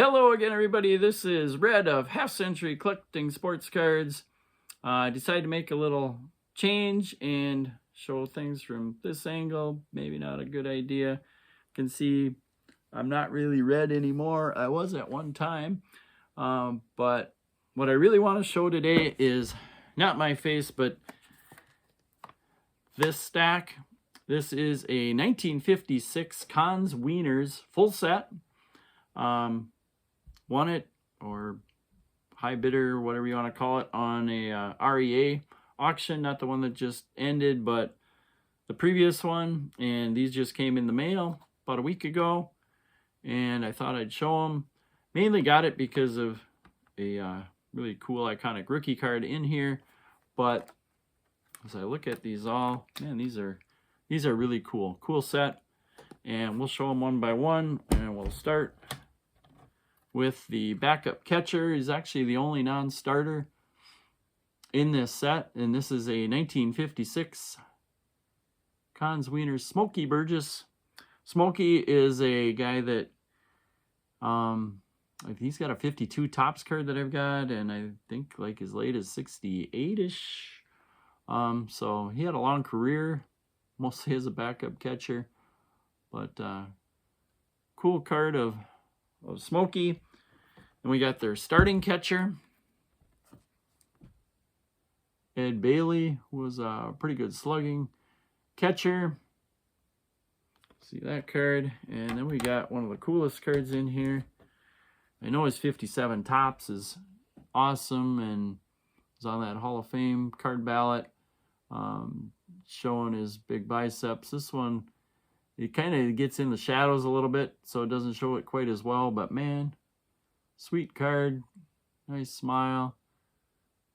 Hello again, everybody. This is Red of Half Century Collecting Sports Cards. I decided to make a little change and show things from this angle. Maybe not a good idea. You can see I'm not really red anymore. I was at one time. But what I really want to show today is not my face, but this stack. This is a 1956 Kahn's Wieners full set. Won it, or high bidder, whatever you want to call it, on a REA auction, not the one that just ended, but the previous one. And these just came in the mail about a week ago, and I thought I'd show them. Mainly got it because of a really cool iconic rookie card in here, but as I look at these all, man, these are really cool set, and we'll show them one by one. And we'll start with the backup catcher. He's actually the only non-starter in this set, and this is a 1956 Kahn's Wieners Smokey Burgess. Smokey is a guy that he's got a 52 Topps card that I've got, and I think like as late as 68-ish. So he had a long career, mostly as a backup catcher, but cool card of Smokey. And we got their starting catcher. Ed Bailey was a pretty good slugging catcher. See that card. And then we got one of the coolest cards in here. I know his 57 Topps is awesome and is on that Hall of Fame card ballot, showing his big biceps. This one, it kind of gets in the shadows a little bit, so it doesn't show it quite as well, but man, sweet card, nice smile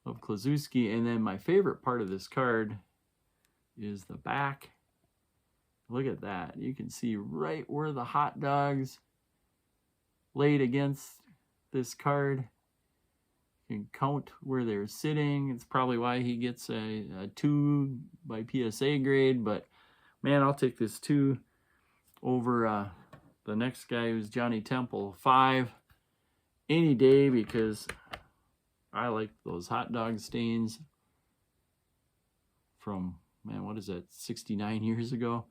of Klazuski. And then my favorite part of this card is the back. Look at that. You can see right where the hot dogs laid against this card. You can count where they're sitting. It's probably why he gets a 2 by PSA grade, but man, I'll take this 2 over the next guy, who's Johnny Temple, 5 any day, because I like those hot dog stains from, man, what is that, 69 years ago?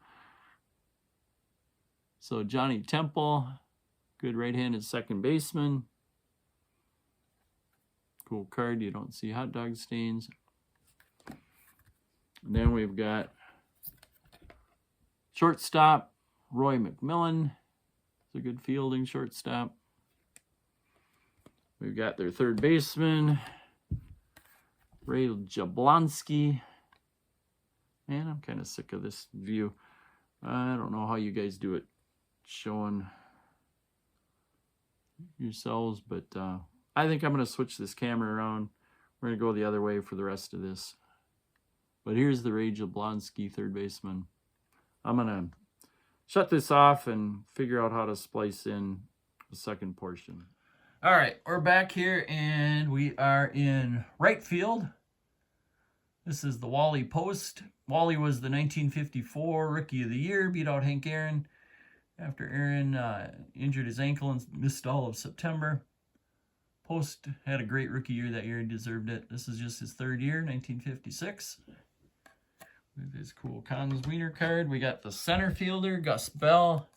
So Johnny Temple, good right-handed second baseman. Cool card. You don't see hot dog stains. And then we've got shortstop Roy McMillan. It's a good fielding shortstop. We've got their third baseman, Ray Jablonski. Man, I'm kind of sick of this view. I don't know how you guys do it, showing yourselves, but I think I'm going to switch this camera around. We're going to go the other way for the rest of this. But here's the Ray Jablonski, third baseman. I'm going to shut this off and figure out how to splice in the second portion. All right, we're back here, and we are in right field. This is the Wally Post. Wally was the 1954 Rookie of the Year, beat out Hank Aaron after Aaron injured his ankle and missed all of September. Post had a great rookie year that year. He deserved it. This is just his third year, 1956. With his cool Kahn's Wiener card. We got the center fielder, Gus Bell.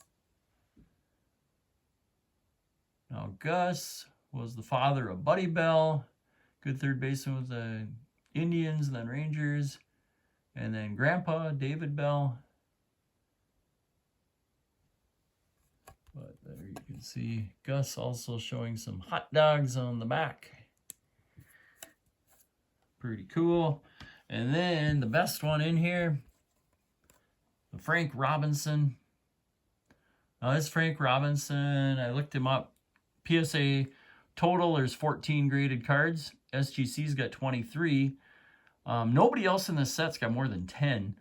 Now, Gus was the father of Buddy Bell. Good third baseman with the Indians, then Rangers. And then Grandpa, David Bell. But there you can see Gus also showing some hot dogs on the back. Pretty cool. And then the best one in here, the Frank Robinson. Now this Frank Robinson, I looked him up. PSA total, there's 14 graded cards. SGC's got 23. Nobody else in this set's got more than 10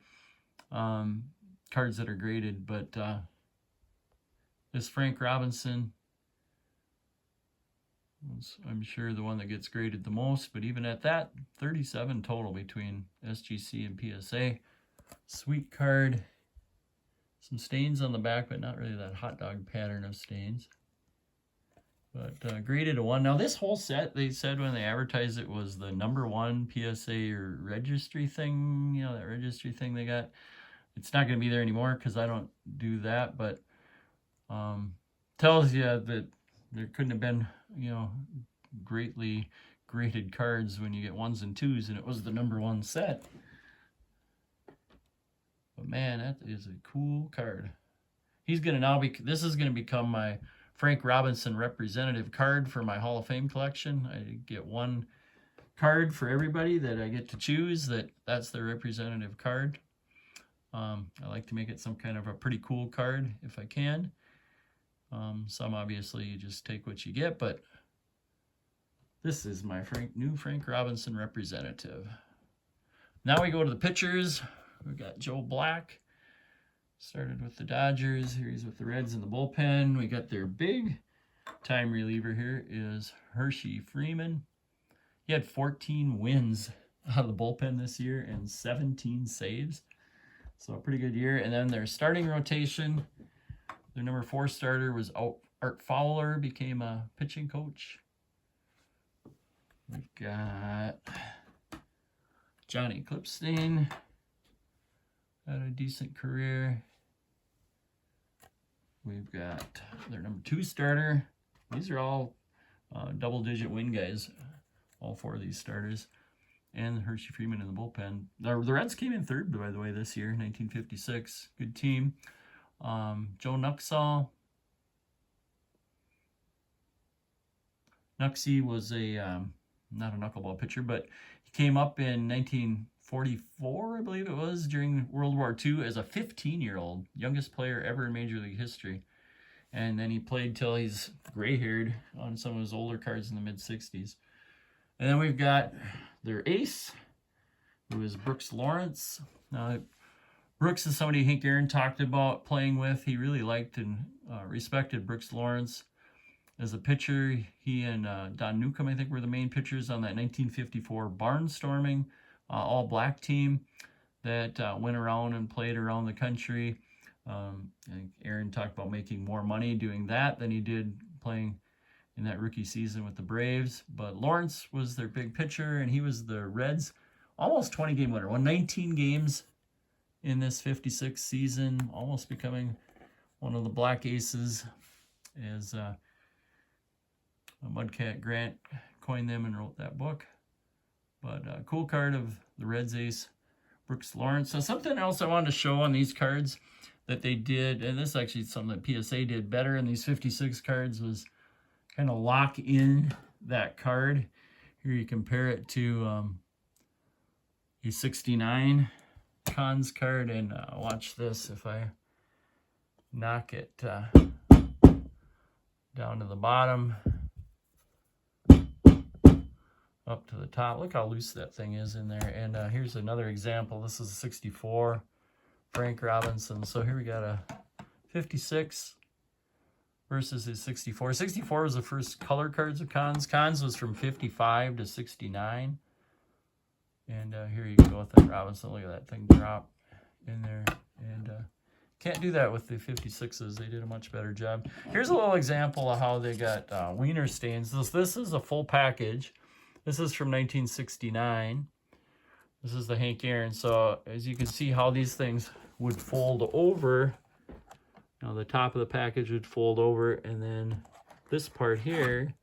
cards that are graded, but this Frank Robinson was, I'm sure, the one that gets graded the most, but even at that, 37 total between SGC and PSA. Sweet card. Some stains on the back, but not really that hot dog pattern of stains. But graded a 1. Now this whole set, they said when they advertised it, was the #1 PSA or registry thing. You know, that registry thing they got. It's not going to be there anymore because I don't do that. But tells you that there couldn't have been, you know, greatly graded cards when you get 1s and 2s, and it was the #1 set. But man, that is a cool card. He's going to now be, this is going to become my Frank Robinson representative card for my Hall of Fame collection. I get 1 card for everybody that I get to choose. That's their representative card. I like to make it some kind of a pretty cool card if I can. Some obviously you just take what you get, but this is my new Frank Robinson representative. Now we go to the pitchers. We've got Joe Black. Started with the Dodgers. Here he's with the Reds in the bullpen. We got their big time reliever here is Hershey Freeman. He had 14 wins out of the bullpen this year and 17 saves. So a pretty good year. And then their starting rotation, their #4 starter was Art Fowler, became a pitching coach. We've got Johnny Clipstein, had a decent career. We've got their #2 starter. These are all double-digit win guys, all 4 of these starters. And Hershey Freeman in the bullpen. The Reds came in 3rd, by the way, this year, 1956. Good team. Joe Nuxall. Nuxie was not a knuckleball pitcher, but he came up in 1944, I believe it was, during World War II as a 15-year-old, youngest player ever in Major League history. And then he played till he's gray-haired on some of his older cards in the mid-60s. And then we've got their ace, who is Brooks Lawrence. Now, Brooks is somebody Hank Aaron talked about playing with. He really liked and respected Brooks Lawrence as a pitcher. He and Don Newcomb, I think, were the main pitchers on that 1954 barnstorming all-black team that went around and played around the country. I think Aaron talked about making more money doing that than he did playing in that rookie season with the Braves. But Lawrence was their big pitcher, and he was the Reds' almost 20-game winner. Won 19 games in this 56 season, almost becoming one of the Black Aces, as Mudcat Grant coined them and wrote that book. But a cool card of the Reds ace, Brooks Lawrence. So something else I wanted to show on these cards that they did, and this is actually something that PSA did better in these 56 cards, was kind of lock in that card. Here you compare it to a 69 Kahn's card, and watch this. If I knock it down to the bottom, up to the top, look how loose that thing is in there. And here's another example. This is a 64 Frank Robinson. So here we got a 56 versus his 64. 64 was the first color cards of Kahn's. Kahn's was from 55 to 69. And here you go with that Robinson. Look at that thing drop in there. And can't do that with the 56s. They did a much better job. Here's a little example of how they got Wiener stains. This is a full package. This is from 1969. This is the Hank Aaron. So as you can see how these things would fold over. Now the top of the package would fold over, and then this part here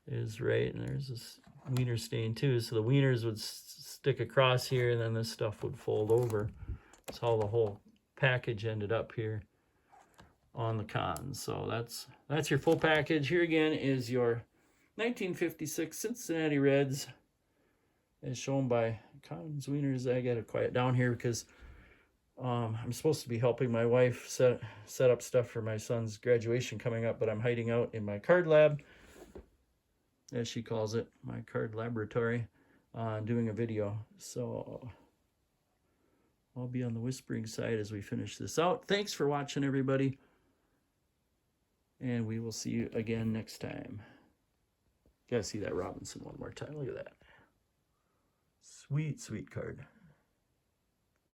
is right, and there's this Wiener stain too. So the Wieners would stick across here, and then this stuff would fold over. That's how the whole package ended up here on the Kahn. So that's your full package. Here again is your 1956 Cincinnati Reds, as shown by Kahn's Wieners. I gotta quiet down here because I'm supposed to be helping my wife set up stuff for my son's graduation coming up, but I'm hiding out in my card lab, as she calls it, my card laboratory, doing a video. So I'll be on the whispering side as we finish this out. Thanks for watching, everybody, and we will see you again next time. Gotta see that Robinson one more time. Look at that. Sweet, sweet card.